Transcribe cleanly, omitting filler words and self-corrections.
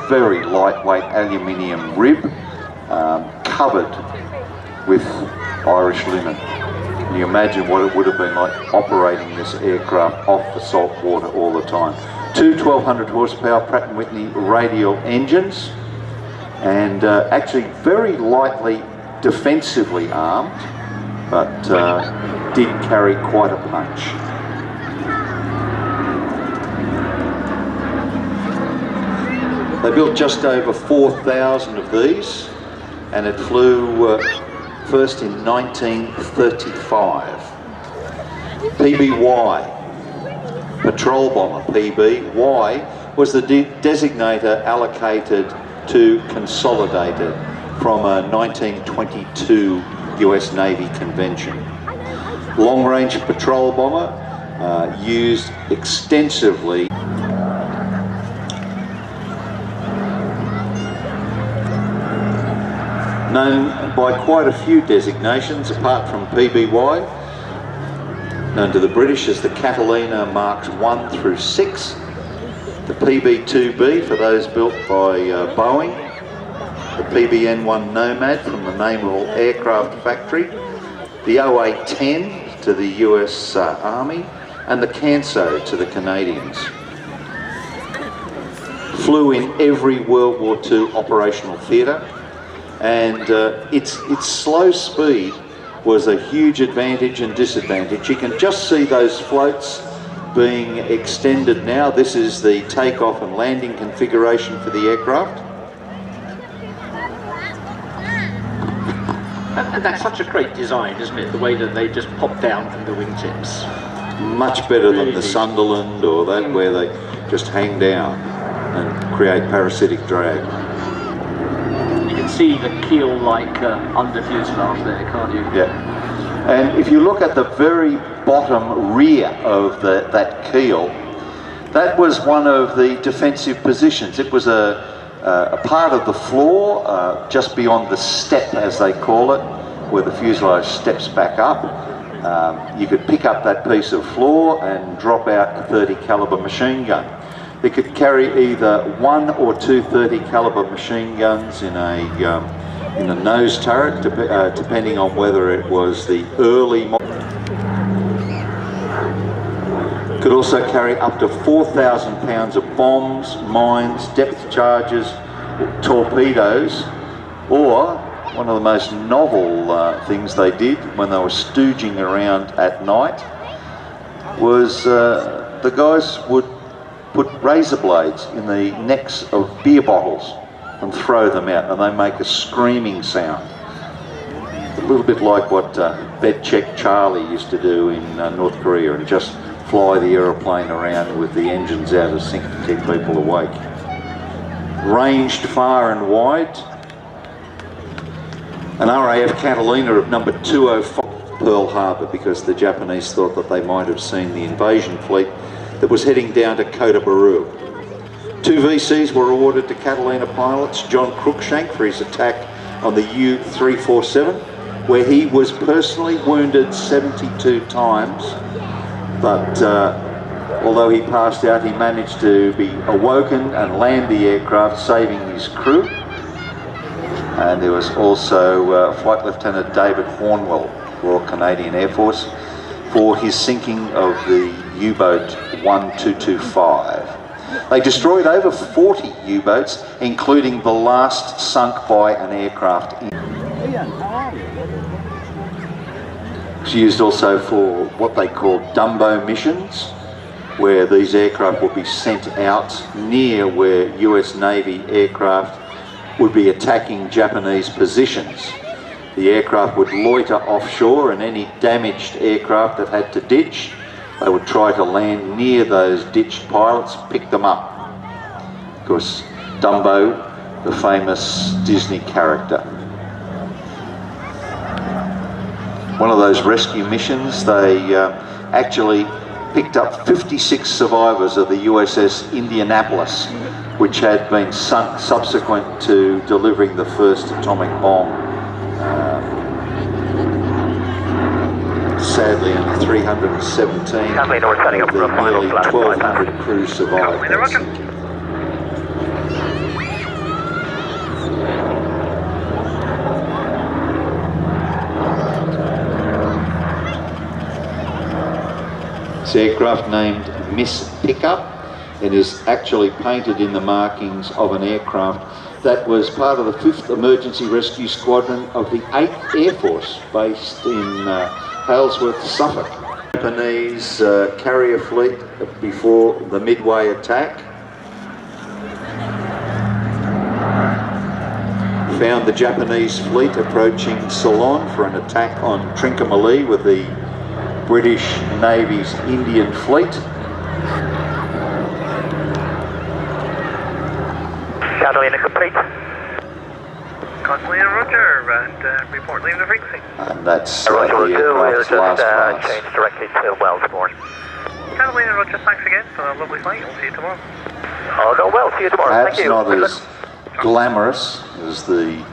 very lightweight aluminium rib covered with Irish linen. Can you imagine what it would have been like operating this aircraft off the salt water all the time? Two 1200 horsepower Pratt & Whitney radial engines, and actually very lightly defensively armed, but did carry quite a punch. They built just over 4,000 of these, and it flew first in 1935. PBY, patrol bomber PBY, was the designator allocated to Consolidated from a 1922 US Navy convention. Long-range patrol bomber used extensively. Known by quite a few designations apart from PBY, known to the British as the Catalina Marks 1 through 6, the PB-2B for those built by Boeing, the PBN-1 Nomad from the Naval Aircraft Factory, the OA-10 to the US Army, and the Canso to the Canadians. Flew in every World War II operational theatre, and its slow speed was a huge advantage and disadvantage. You can just see those floats being extended now. This is the takeoff and landing configuration for the aircraft. And that's such a great design, isn't it? The way that they just pop down from the wingtips. Much better than the Sunderland or that, where they just hang down and create parasitic drag. You can see the keel-like under fuselage there, can't you? Yeah. And if you look at the very bottom rear of that keel, that was one of the defensive positions. It was a part of the floor just beyond the step, as they call it, where the fuselage steps back up. You could pick up that piece of floor and drop out a 30 caliber machine gun. It could carry either 1 or 2 30 caliber machine guns in a nose turret, depending on whether it was the early model. Could also carry up to 4,000 pounds of bombs, mines, depth charges, torpedoes, or one of the most novel things they did when they were stooging around at night was the guys would put razor blades in the necks of beer bottles and throw them out, and they make a screaming sound. A little bit like what Bed Check Charlie used to do in North Korea, and just fly the aeroplane around with the engines out of sync to keep people awake. Ranged far and wide. An RAF Catalina of number 205 Pearl Harbor, because the Japanese thought that they might have seen the invasion fleet that was heading down to Kota Baru. 2 VCs were awarded to Catalina pilots John Cruikshank for his attack on the U-347, where he was personally wounded 72 times, but although he passed out, he managed to be awoken and land the aircraft, saving his crew. And there was also Flight Lieutenant David Hornwell, Royal Canadian Air Force, for his sinking of the U-boat 1225. They destroyed over 40 U-boats, including the last sunk by an aircraft. It's used also for what they call Dumbo missions, where these aircraft would be sent out near where US Navy aircraft would be attacking Japanese positions. The aircraft would loiter offshore, and any damaged aircraft that had to ditch, they would try to land near those ditched pilots, pick them up. Of course, Dumbo, the famous Disney character. One of those rescue missions, they actually picked up 56 survivors of the USS Indianapolis, which had been sunk subsequent to delivering the first atomic bomb. Sadly, only 317 of the nearly 1,200 crew survived that sinking. It's aircraft named Miss Pickup. It is actually painted in the markings of an aircraft that was part of the 5th Emergency Rescue Squadron of the 8th Air Force, based in Halesworth, Suffolk. Japanese carrier fleet before the Midway attack. Found the Japanese fleet approaching Ceylon for an attack on Trincomalee with the British Navy's Indian fleet. Catalina complete. Catalina, roger, and report leaving the frequency. And that's Roger, the we'll do. We'll aircraft's just last pass. change directly to Wellsbourne. Catalina, roger, thanks again for a lovely flight. We'll see you tomorrow. All go well. See you tomorrow. Perhaps Thank you. not as glamorous as the